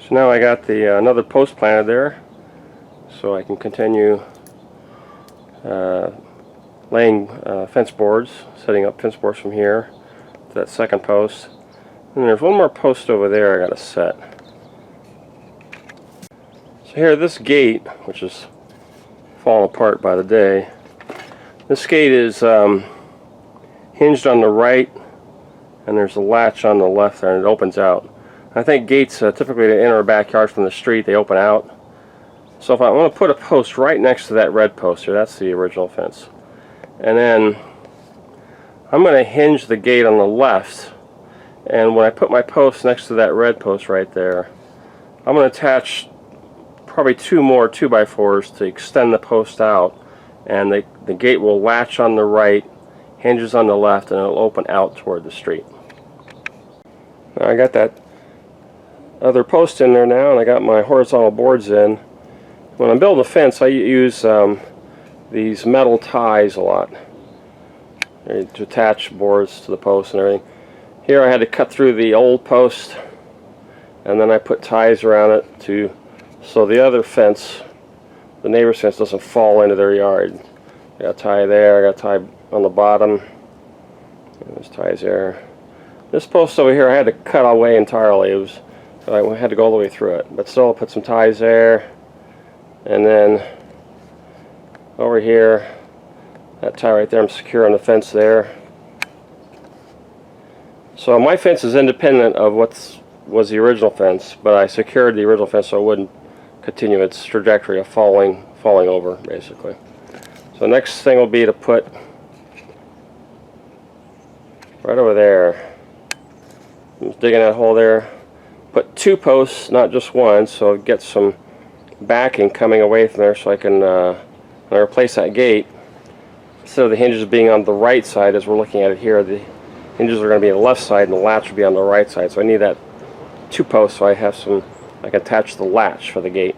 So now I got the another post planted there, so I can continue laying fence boards, setting up fence boards from here to that second post. And there's one more post over there I got to set. So here, this gate, which is falling apart by the day, this gate is hinged on the right, and there's a latch on the left there, and it opens out. I think gates typically to enter a backyard from the street, they open out. So if I want to put a post right next to that red post here, that's the original fence. And then I'm going to hinge the gate on the left, and when I put my post next to that red post right there, I'm going to attach probably two more 2x4s to extend the post out, and the gate will latch on the right, hinges on the left, and it'll open out toward the street. Now I got that other post in there now, and I got my horizontal boards in. When I'm building a fence, I use these metal ties a lot to attach boards to the post and everything. Here I had to cut through the old post, and then I put ties around it so the other fence, the neighbor's fence, doesn't fall into their yard. I got a tie there, I got a tie on the bottom, and there's ties there. This post over here I had to cut away entirely. I had to go all the way through it, but still I put some ties there, and then over here, that tie right there, I'm secure on the fence there. So my fence is independent of what was the original fence, but I secured the original fence so it wouldn't continue its trajectory of falling over, basically. So the next thing will be to put right over there. I'm just digging that hole there. Put two posts, not just one, so it gets some backing coming away from there, so I can when I replace that gate, instead of the hinges being on the right side as we're looking at it here, the hinges are going to be on the left side and the latch will be on the right side. So I need that two posts so I can attach the latch for the gate.